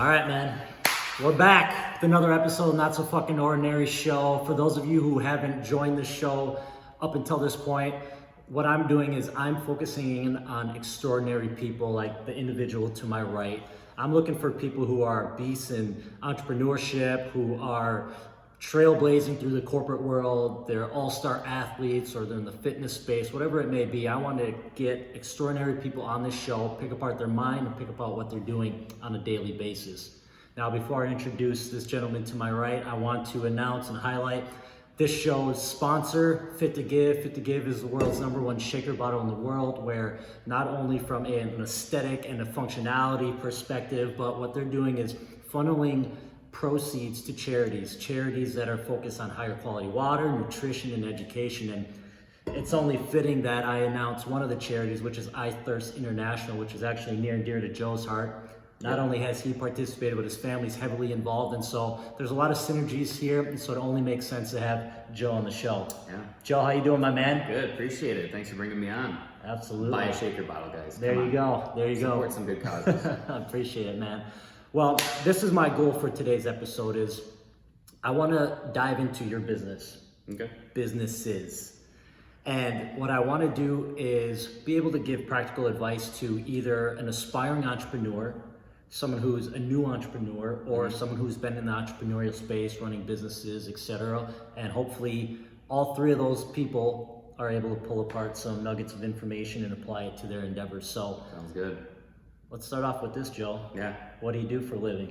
All right, man. We're back with another episode of Not So Fucking Ordinary Show. For those of you who haven't joined the show up until this point, what I'm doing is I'm focusing in on extraordinary people like the individual to my right. I'm looking for people who are beasts in entrepreneurship, who are trailblazing through the corporate world, they're all-star athletes, or they're in the fitness space, whatever it may be. I want to get extraordinary people on this show, pick apart their mind and pick apart what they're doing on a daily basis. Now, before I introduce this gentleman to my right, I want to announce and highlight this show's sponsor, Fit to Give. Fit to Give is the world's #1 shaker bottle in the world, where not only from an aesthetic and a functionality perspective, but what they're doing is funneling proceeds to charities that are focused on higher quality water, nutrition, and education. And it's only fitting that I announce one of the charities, which is I Thirst International, which is actually near and dear to Joe's heart. Not only has he participated, but his family's heavily involved, and so there's a lot of synergies here, and so it only makes sense to have Joe on the show. Yeah. Joe, how you doing, my man? Good, appreciate it. Thanks for bringing me on. Absolutely. Buy a shaker bottle, guys. There you go. There you go. Support some good causes. I appreciate it, man. Well, this is my goal for today's episode is I want to dive into your business. Okay. Businesses. And what I want to do is be able to give practical advice to either an aspiring entrepreneur, someone who's a new entrepreneur, or someone who's been in the entrepreneurial space, running businesses, etc. And hopefully all three of those people are able to pull apart some nuggets of information and apply it to their endeavors. So Sounds good. let's start off with this, Joe. Yeah. What do you do for a living?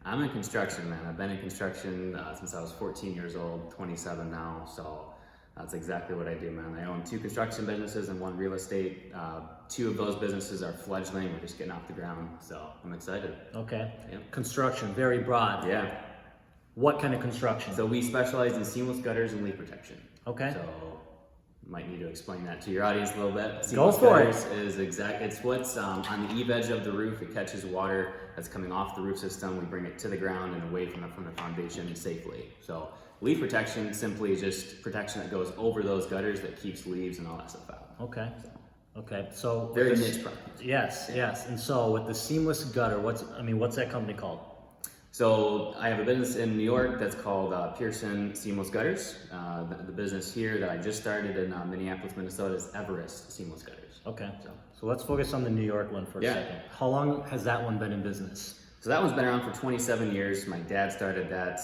I'm in construction, man. I've been in construction since I was 14 years old, 27 now. So that's exactly what I do, man. I own 2 construction businesses and 1 real estate. 2 of those businesses are fledgling. We're just getting off the ground. So I'm excited. Okay. Yep. Construction, very broad. Yeah. What kind of construction? So we specialize in seamless gutters and leak protection. Okay. So might need to explain that to your audience a little bit. Go Seamless for it. gutters is it's what's on the eve edge of the roof. It catches water that's coming off the roof system. We bring it to the ground and away from the foundation safely. So leaf protection simply is just protection that goes over those gutters that keeps leaves and all that stuff out. Okay. Okay. So Very niche product. Yes, yes. And so with the seamless gutter, what's that company called? So I have a business in New York that's called Pearson Seamless Gutters. The business here that I just started in Minneapolis, Minnesota is Everest Seamless Gutters. Okay. So let's focus on the New York one for a second. How long has that one been in business? So that one's been around for 27 years. My dad started that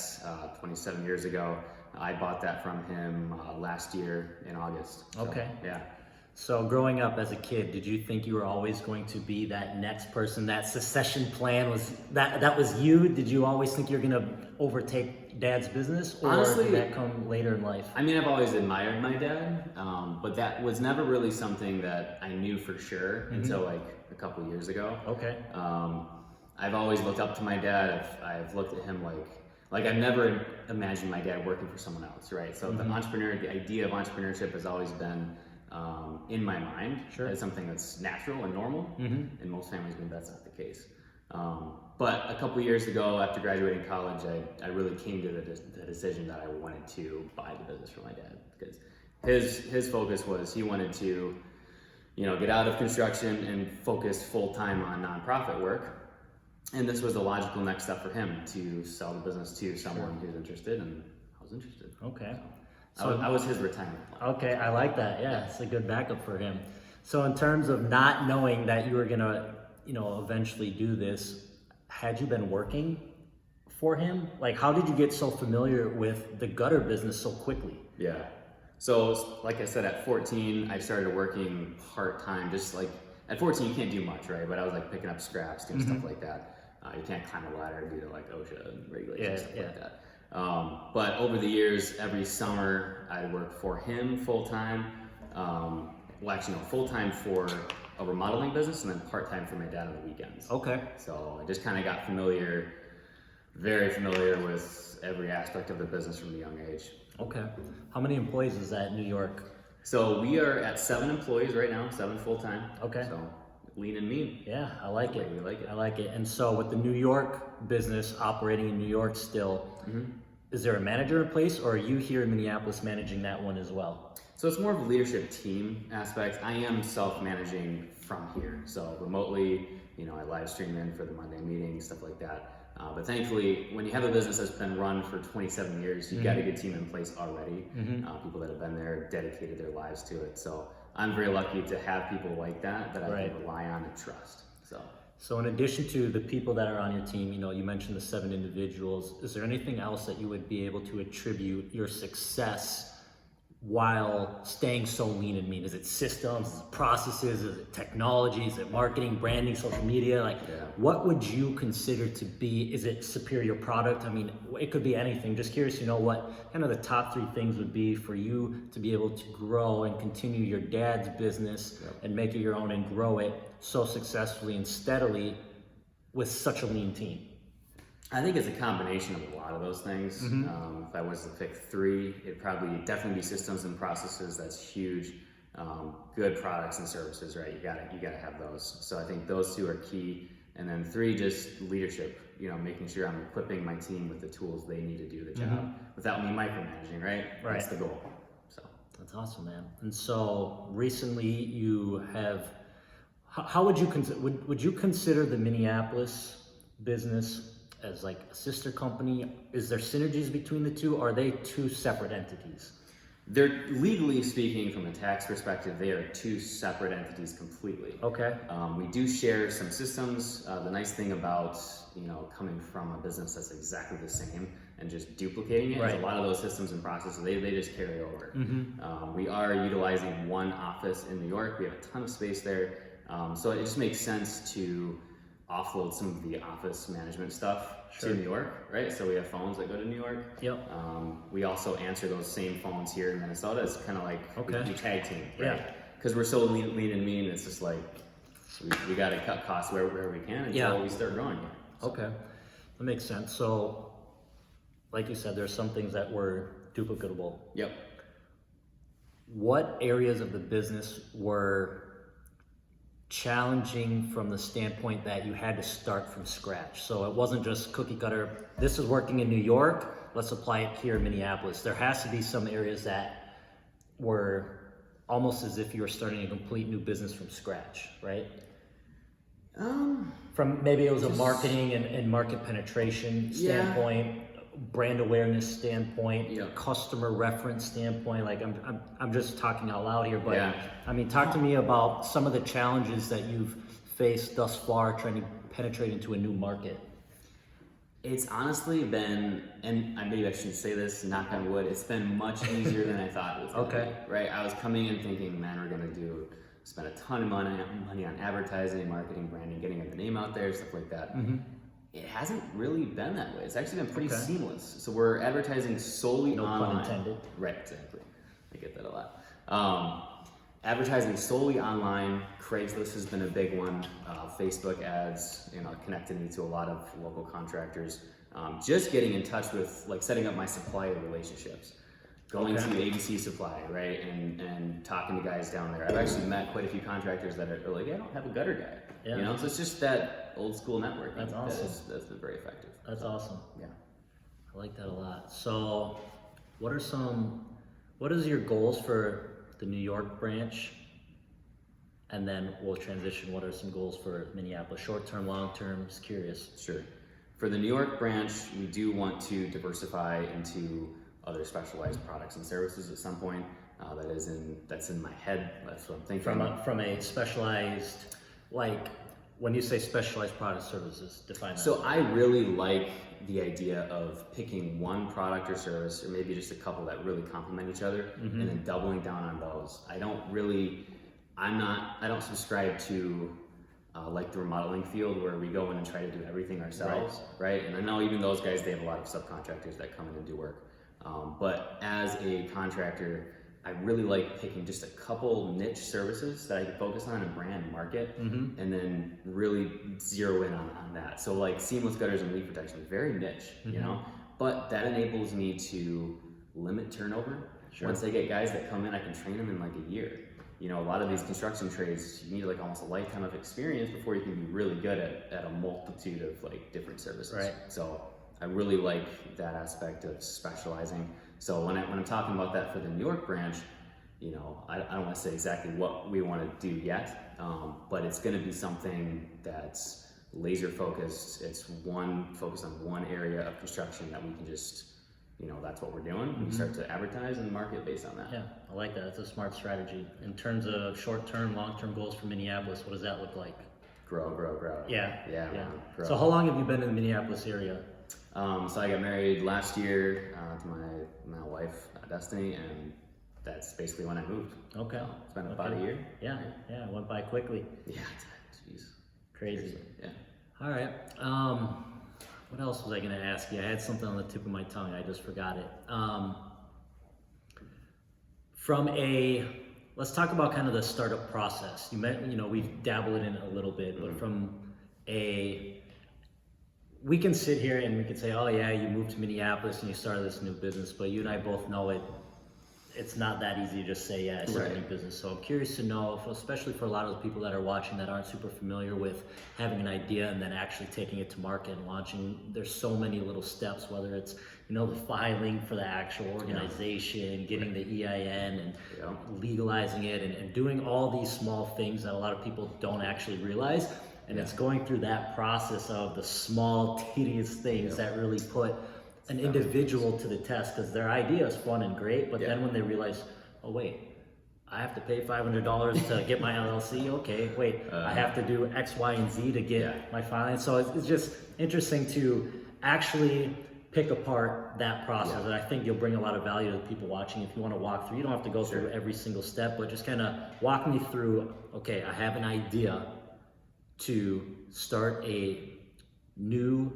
27 years ago. I bought that from him last year in August. So, okay. Yeah. So growing up as a kid, did you think you were always going to be that next person? That succession plan was that was you? Did you always think you're going to overtake Dad's business, or Honestly, did that come later in life? I mean, I've always admired my dad, but that was never really something that I knew for sure until like a couple years ago. Okay. I've always looked up to my dad. I've looked at him like I've never imagined my dad working for someone else, right? So the idea of entrepreneurship has always been in my mind. Sure. As something that's natural and normal. In most families, maybe that's not the case. But a couple years ago, after graduating college, I really came to the decision that I wanted to buy the business for my dad, because his focus was he wanted to, get out of construction and focus full time on nonprofit work. And this was the logical next step for him, to sell the business to someone who's interested, and I was interested. Okay. So I was his retirement plan. Okay, I like that. Yeah, it's a good backup for him. So in terms of not knowing that you were gonna, eventually do this, had you been working for him? Like, how did you get so familiar with the gutter business so quickly? Yeah. So like I said, at 14, I started working part-time. Just like at 14, you can't do much, right? But I was like picking up scraps, doing stuff like that. You can't climb a ladder due to like OSHA and regulations, stuff like that. But over the years, every summer I'd work for him full-time. Full-time for a remodeling business, and then part-time for my dad on the weekends. Okay. So I just kind of got very familiar with every aspect of the business from a young age. Okay. How many employees is that in New York? So we are at 7 employees right now, 7 full-time. Okay. So lean and mean. Yeah, I like it. We like it. I like it. And so with the New York business operating in New York still, is there a manager in place, or are you here in Minneapolis managing that one as well? So it's more of a leadership team aspect. I am self-managing from here. So remotely, I live stream in for the Monday meetings, stuff like that. But thankfully, when you have a business that's been run for 27 years, you've got a good team in place already. People that have been there, dedicated their lives to it. So I'm very lucky to have people like that I can rely on and trust. So in addition to the people that are on your team, you mentioned the 7 individuals. Is there anything else that you would be able to attribute your success while staying so lean and mean? Is it systems, is it processes, is it technology, is it marketing, branding, social media? What would you consider to be, is it superior product? I mean, it could be anything. Just curious to know what kind of the top 3 things would be for you to be able to grow and continue your dad's business and make it your own and grow it so successfully and steadily with such a lean team. I think it's a combination of a lot of those things. If I was to pick 3, it'd probably definitely be systems and processes. That's huge. Good products and services, right? You gotta have those. So I think those 2 are key. And then 3, just leadership. Making sure I'm equipping my team with the tools they need to do the job without me micromanaging, right? That's the goal. So that's awesome, man. And so recently you have. How would you consider? Would you consider the Minneapolis business as like a sister company? Is there synergies between the 2? Or are they 2 separate entities? They're, legally speaking, from a tax perspective, they are 2 separate entities completely. Okay. We do share some systems. The nice thing about coming from a business that's exactly the same and just duplicating it is a lot of those systems and processes they just carry over. We are utilizing one office in New York. We have a ton of space there, so it just makes sense to offload some of the office management stuff to New York, right? So we have phones that go to New York. We also answer those same phones here in Minnesota. It's kind of like we tag team, right? Because we're so lean and mean, it's just like we got to cut costs wherever we can until we start growing. Okay, that makes sense. So, like you said, there's some things that were duplicatable. What areas of the business were challenging from the standpoint that you had to start from scratch? So it wasn't just cookie cutter, this is working in New York, let's apply it here in Minneapolis. There has to be some areas that were almost as if you were starting a complete new business from scratch, right? From maybe it was a marketing and market penetration standpoint, brand awareness standpoint, customer reference standpoint. Like I'm just talking out loud here, but I mean, talk to me about some of the challenges that you've faced thus far trying to penetrate into a new market. It's honestly been, and maybe I shouldn't say this, knock on wood, it's been much easier than I thought it was going to be, right? I was coming in thinking, man, we're going to spend a ton of money on advertising, marketing, branding, getting the name out there, stuff like that. It hasn't really been that way. It's actually been pretty seamless. So we're advertising solely online. No pun intended. Right, exactly. I get that a lot. Advertising solely online. Craigslist has been a big one. Facebook ads, connected me to a lot of local contractors. Just getting in touch with, setting up my supplier relationships. Going to ABC Supply, right, and talking to guys down there. I've actually met quite a few contractors that are like, I don't have a gutter guy. So it's just that old school network. That's awesome. That's been very effective. That's awesome. Yeah, I like that a lot. So, what is your goals for the New York branch? And then we'll transition. What are some goals for Minneapolis? Short term, long term? Just curious. Sure. For the New York branch, we do want to diversify into other specialized products and services at some point. That's in my head. That's what I'm thinking. From a specialized, when you say specialized product services, define that. So I really like the idea of picking one product or service, or maybe just a couple that really complement each other, and then doubling down on those. I don't subscribe to like the remodeling field where we go in and try to do everything ourselves, right? And I know even those guys, they have a lot of subcontractors that come in and do work. But as a contractor, I really like picking just a couple niche services that I can focus on and brand and market, and then really zero in on that. So like seamless gutters and leak protection, very niche, but that enables me to limit turnover. Once I get guys that come in, I can train them in like a year. A lot of these construction trades, you need like almost a lifetime of experience before you can be really good at a multitude of different services. Right. So I really like that aspect of specializing. So when I'm talking about that for the New York branch, I don't want to say exactly what we want to do yet, but it's going to be something that's laser focused. It's one focus on one area of construction that we can just, that's what we're doing. We start to advertise and market based on that. Yeah, I like that. It's a smart strategy. In terms of short-term, long-term goals for Minneapolis, what does that look like? Grow. Yeah. Man, grow. So how long have you been in the Minneapolis area? So I got married last year to my wife, Destiny, and that's basically when I moved. Okay. So it's been about a year. Yeah, it went by quickly. Yeah, jeez. Crazy. Seriously, yeah. All right. What else was I going to ask you? I had something on the tip of my tongue. I just forgot it. Let's talk about kind of the startup process. We've dabbled in it a little bit, but we can sit here and we can say, oh yeah, you moved to Minneapolis and you started this new business, but you and I both know it's not that easy to just say, yeah, I started a new business. So I'm curious to know, especially for a lot of the people that are watching that aren't super familiar with having an idea and then actually taking it to market and launching, there's so many little steps, whether it's, the filing for the actual organization, getting the EIN and legalizing it and doing all these small things that a lot of people don't actually realize. And it's going through that process of the small, tedious things that really put an individual to the test, because their idea is fun and great, but then when they realize, oh wait, I have to pay $500 to get my LLC. Okay, wait, I have to do X, Y, and Z to get my filing. So it's just interesting to actually pick apart that process, and I think you'll bring a lot of value to the people watching. If you want to walk through, you don't have to go through every single step, but just kind of walk me through, okay, I have an idea to start a new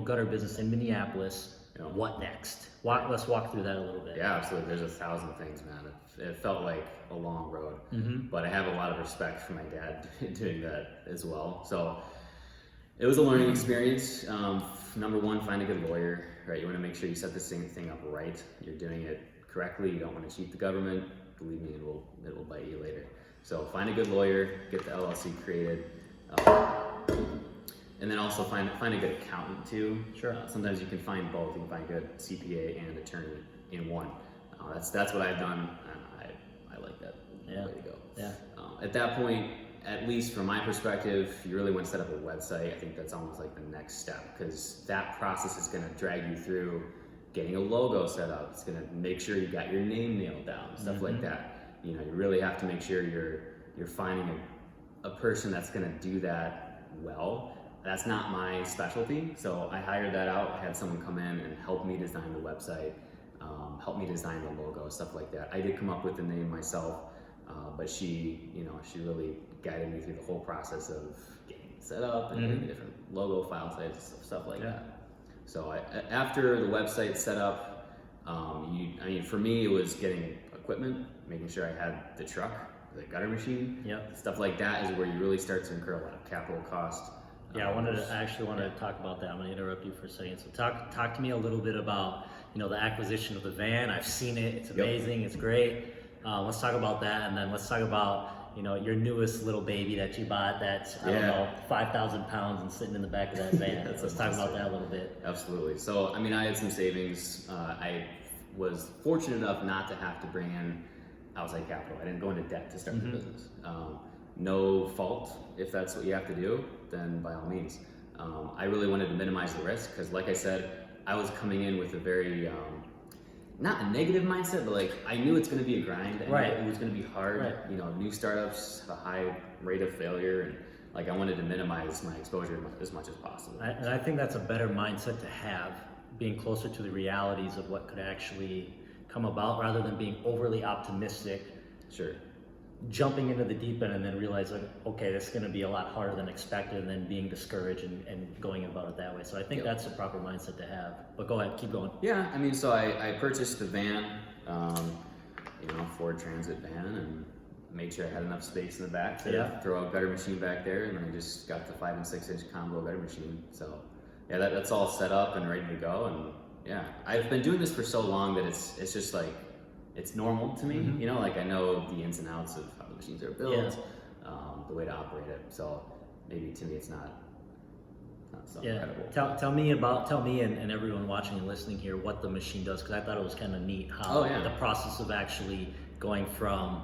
gutter business in Minneapolis. What next? Let's walk through that a little bit. Yeah, absolutely. There's 1,000 things, man. It felt like a long road, but I have a lot of respect for my dad doing that as well. So it was a learning experience. Number one, find a good lawyer, right? You want to make sure you set this thing up right. You're doing it correctly. You don't want to cheat the government. Believe me, it will bite you later. So find a good lawyer, get the LLC created. And then also find a good accountant too. Sure. Sometimes you can find both. You can find a good CPA and attorney in one. That's what I've done. I like that way to go. Yeah. At that point, at least from my perspective, you really want to set up a website. I think that's almost like the next step, because that process is going to drag you through getting a logo set up. It's going to make sure you got your name nailed down, stuff like that. You really have to make sure you're finding a person that's going to do that well. That's not my specialty, so I hired that out. I had someone come in and help me design the website, help me design the logo, stuff like that. I did come up with the name myself, but she really guided me through the whole process of getting it set up and getting the different logo file sites, stuff like that. So after the website set up, for me it was getting equipment, making sure I had the truck, the gutter machine, stuff like that is where you really start to incur a lot of capital cost. Yeah, I actually wanted to talk about that. I'm going to interrupt you for a second. So talk to me a little bit about the acquisition of the van. I've seen it. It's amazing. It's great. Let's talk about that, and then let's talk about your newest little baby that you bought. That's 5,000 pounds and sitting in the back of that van. Let's talk about that a little bit. Absolutely. So I had some savings. I was fortunate enough not to have to bring in outside capital. I didn't go into debt to start the business. No fault. If that's what you have to do, then by all means. I really wanted to minimize the risk, because like I said, I was coming in with a very, not a negative mindset, but I knew it's going to be a grind. And it was going to be hard. Right. New startups have a high rate of failure, and I wanted to minimize my exposure as much as possible. And I think that's a better mindset to have, being closer to the realities of what could actually come about, rather than being overly optimistic. Sure. Jumping into the deep end and then realizing, okay, this is going to be a lot harder than expected, and then being discouraged and going about it that way. So I think that's the proper mindset to have. But go ahead, keep going. Yeah, so I purchased the van, Ford Transit van, and made sure I had enough space in the back to throw a gutter machine back there, and then I just got the 5 and 6 inch combo gutter machine. So that's all set up and ready to go. And I've been doing this for so long that it's just it's normal to me, I know the ins and outs of how the machines are built, the way to operate it. So maybe to me it's not so incredible. Tell me and everyone watching and listening here what the machine does, because I thought it was kind of neat how the process of actually going from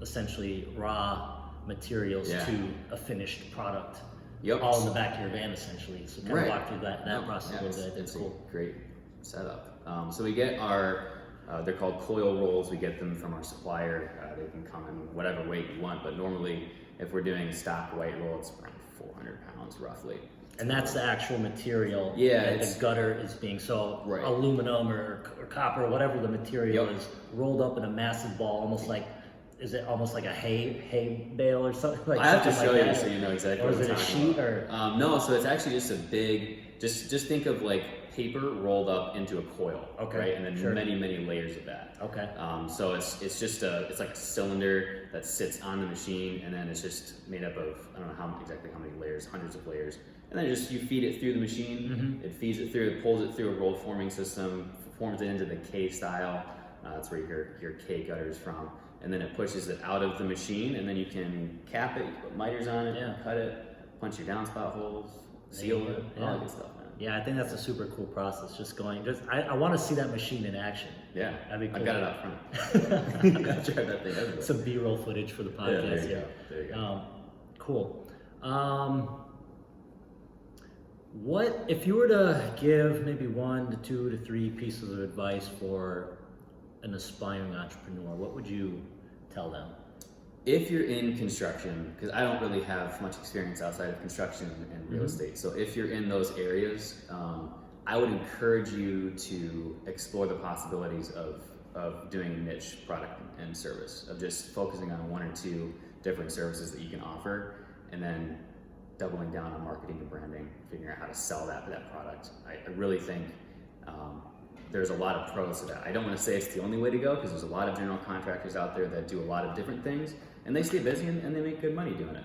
essentially raw materials to a finished product. Yep. all in the back of your van essentially. So kind of walk through that process a little bit. It's cool. A great setup. So we get our, they're called coil rolls. We get them from our supplier. They can come in whatever weight you want, but normally if we're doing a stock white roll, it's around 400 pounds roughly. And that's the actual material that the gutter is being, so right. aluminum or copper, whatever the material is, rolled up in a massive ball, almost like, is it almost like a hay bale or something like that? I have to show you so you know exactly what I'm talking about. Or is it a sheet or? No, so it's actually just a big, just think of like paper rolled up into a coil, right? And then many layers of that. Okay. So it's just it's like a cylinder that sits on the machine, and then it's just made up of, I don't know exactly how many layers, hundreds of layers. And then just you feed it through the machine, it feeds it through, it pulls it through a roll forming system, forms it into the K style. That's where your K gutter is from. And then it pushes it out of the machine, and then you can cap it, you can put miters on it, cut it, punch your downspout holes, seal it, all that good stuff, man. Yeah, I think that's a super cool process. I want to see that machine in action. Yeah, that'd be cool. I've got it out front. I've tried that thing everywhere. Some B-roll footage for the podcast. Yeah, there you go. Cool. What if you were to give maybe 1 to 2 to 3 pieces of advice for an aspiring entrepreneur, what would you tell them? If you're in construction, because I don't really have much experience outside of construction and real estate, so if you're in those areas, I would encourage you to explore the possibilities of doing a niche product and service, of just focusing on 1 or 2 different services that you can offer, and then doubling down on marketing and branding, figuring out how to sell that product. I really think there's a lot of pros to that. I don't want to say it's the only way to go, because there's a lot of general contractors out there that do a lot of different things, and they stay busy and they make good money doing it.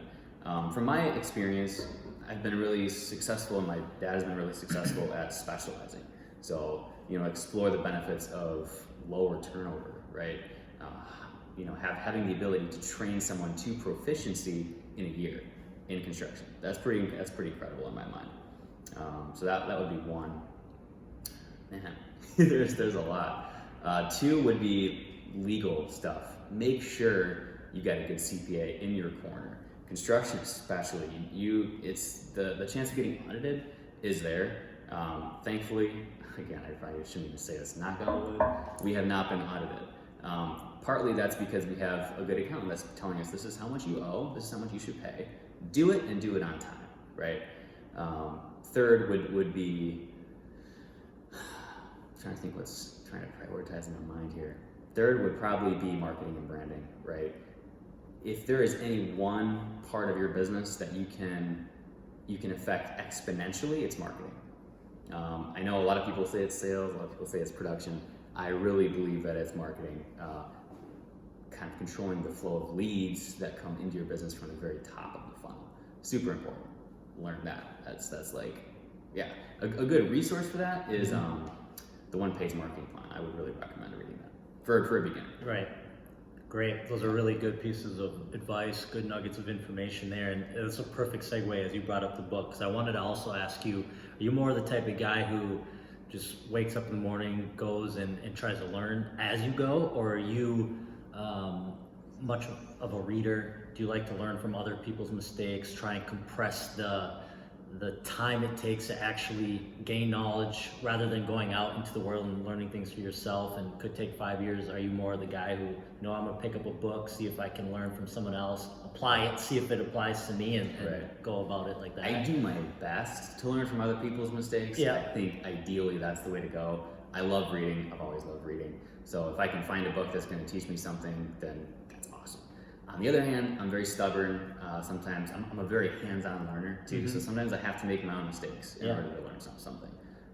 From my experience, I've been really successful, and my dad has been really successful at specializing. So, explore the benefits of lower turnover, right? Having the ability to train someone to proficiency in a year in construction. That's pretty incredible in my mind. So that would be 1. Man, there's a lot. 2 would be legal stuff. Make sure you got a good CPA in your corner. Construction especially, it's the chance of getting audited is there. Thankfully, again, I probably shouldn't even say this, knock on wood, we have not been audited. Partly that's because we have a good accountant that's telling us this is how much you owe, this is how much you should pay. Do it, and do it on time, right? 3rd would be, I'm trying to think what's trying to prioritize in my mind here. 3rd would probably be marketing and branding, right? If there is any one part of your business that you can affect exponentially, it's marketing. I know a lot of people say it's sales, a lot of people say it's production. I really believe that it's marketing, kind of controlling the flow of leads that come into your business from the very top of the funnel. Super important. Learn that. That's like, yeah. A good resource for that is the one-page marketing plan. I would really recommend reading that for a beginner. Right. Great. Those are really good pieces of advice, good nuggets of information there. And it's a perfect segue as you brought up the book, because I wanted to also ask you, are you more the type of guy who just wakes up in the morning, goes and tries to learn as you go, or are you much of a reader? Do you like to learn from other people's mistakes, try and compress the time it takes to actually gain knowledge rather than going out into the world and learning things for yourself, and could take 5 years? Are you more the guy who, I'm gonna pick up a book, see if I can learn from someone else, apply it, see if it applies to me, and go about it like that? I do my best to learn from other people's mistakes. Yeah. I think ideally that's the way to go. I love reading. I've always loved reading. So if I can find a book that's going to teach me something, then that's awesome. On the other hand, I'm very stubborn. Sometimes I'm a very hands-on learner too. So sometimes I have to make my own mistakes in order to learn something.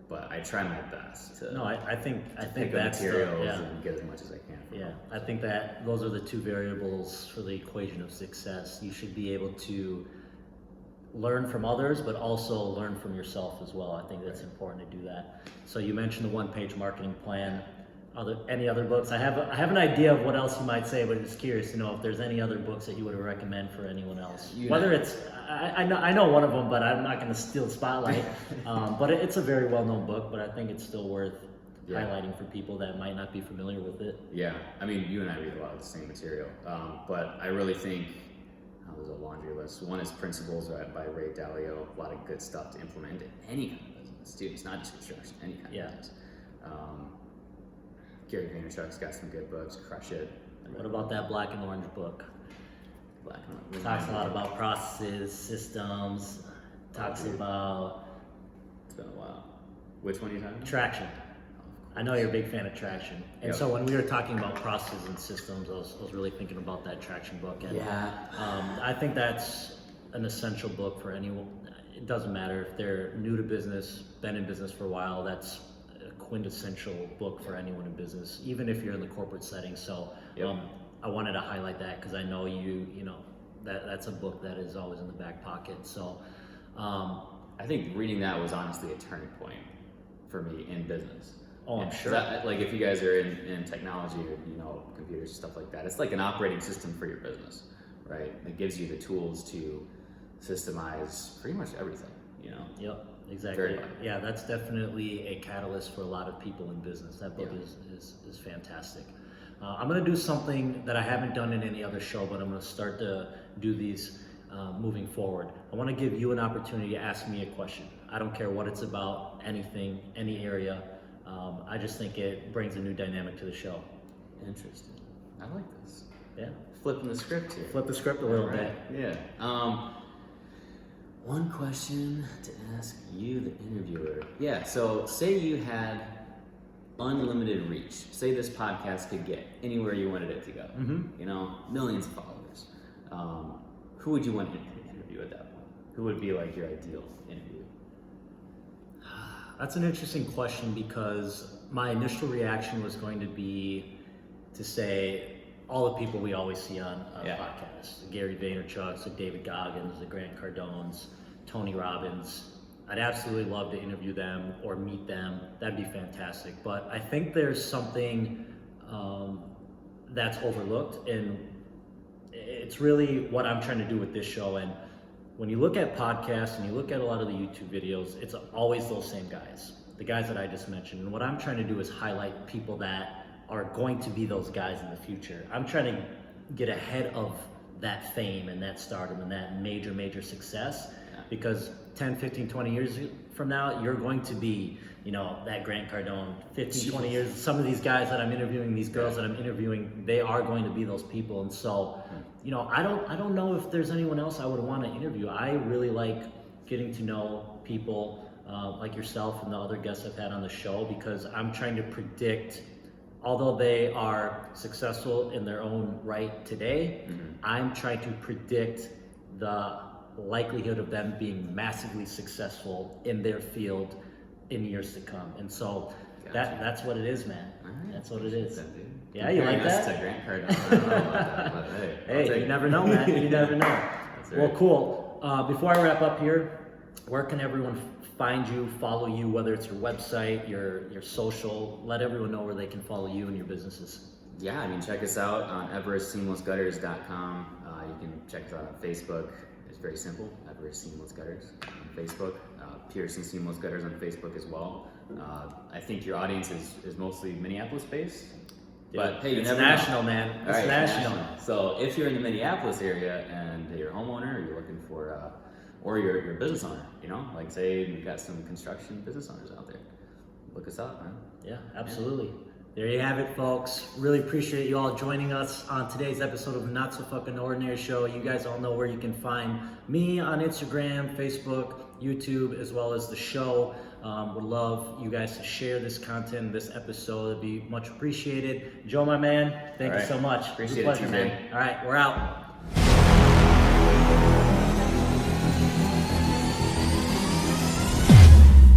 But I try my best to. No, I think pick that's up materials and get as much as I can. Yeah, I think that those are the 2 variables for the equation of success. You should be able to learn from others, but also learn from yourself as well. I think that's important to do that. So you mentioned the one-page marketing plan. Any other books? I have an idea of what else you might say, but I'm just curious to know if there's any other books that you would recommend for anyone else. Whether it's, I know one of them, but I'm not going to steal the spotlight. But it's a very well-known book, but I think it's still worth highlighting for people that might not be familiar with it. Yeah, I mean, you and I read a lot of the same material, but I really think, it was a laundry list. One is Principles by Ray Dalio. A lot of good stuff to implement into any kind of business, too. It's not just construction, any kind of business. Gary Vaynerchuk's got some good books. Crush It. What about that Black and Orange book? Black and Orange. Talks a lot about processes, systems. Talks about. It's been a while. Which one are you talking about? Traction. I know you're a big fan of Traction. And so when we were talking about processes and systems, I was really thinking about that Traction book. And I think that's an essential book for anyone. It doesn't matter if they're new to business, been in business for a while, that's a quintessential book for anyone in business, even if you're in the corporate setting. So I wanted to highlight that because I know that's a book that is always in the back pocket. So I think reading that was honestly a turning point for me in business. Oh, I'm sure. Like if you guys are in technology or computers, stuff like that, it's like an operating system for your business, right? It gives you the tools to systemize pretty much everything, Yep, exactly. Yeah, that's definitely a catalyst for a lot of people in business. That book is fantastic. I'm going to do something that I haven't done in any other show, but I'm going to start to do these moving forward. I want to give you an opportunity to ask me a question. I don't care what it's about, anything, any area. I just think it brings a new dynamic to the show. Interesting. I like this. Yeah. Flipping the script here. Flip the script a little bit. Yeah. One question to ask you, the interviewer. Yeah, so say you had unlimited reach. Say this podcast could get anywhere you wanted it to go. Mm-hmm. Millions of followers. Who would you want to interview at that point? Who would be like your ideal interview? That's an interesting question because my initial reaction was going to be to say all the people we always see on podcasts, the Gary Vaynerchuk's, the David Goggins, the Grant Cardones, Tony Robbins. I'd absolutely love to interview them or meet them. That'd be fantastic. But I think there's something that's overlooked, and it's really what I'm trying to do with this show. And when you look at podcasts and you look at a lot of the YouTube videos, it's always those same guys, the guys that I just mentioned. And what I'm trying to do is highlight people that are going to be those guys in the future. I'm trying to get ahead of that fame and that stardom and that major success, because 10, 15, 20 years from now, you're going to be, that Grant Cardone. 15, 20 years, some of these guys that I'm interviewing, these girls that I'm interviewing, they are going to be those people. And so, I don't know if there's anyone else I would want to interview. I really like getting to know people like yourself and the other guests I've had on the show, because I'm trying to predict, although they are successful in their own right today, I'm trying to predict the likelihood of them being massively successful in their field in years to come. And so that's what it is, man. Right. That's what it is. That, yeah, you like that? To Grant Cardone. I don't know about that, but hey, you never know, man. You never know. That's right. Well, cool. Before I wrap up here, where can everyone find you, follow you, whether it's your website, your social? Let everyone know where they can follow you and your businesses. Yeah, check us out on EverestSeamlessGutters.com. You can check us out on Facebook. It's very simple, Everest Seamless Gutters on Facebook. Pearson Seamless Gutters on Facebook as well. I think your audience is mostly Minneapolis based. But hey, you never national, know. Man. It's right, national. So if you're in the Minneapolis area and you're a homeowner, or you're looking for, or you're a business owner, like say you've got some construction business owners out there, look us up, man. Yeah, absolutely. Yeah. There you have it, folks. Really appreciate you all joining us on today's episode of Not So Fucking Ordinary Show. You guys all know where you can find me on Instagram, Facebook, YouTube, as well as the show. Would love you guys to share this content, this episode. It'd be much appreciated. Joe, my man, thank you so much. Appreciate it was a pleasure, it, man. All right, we're out.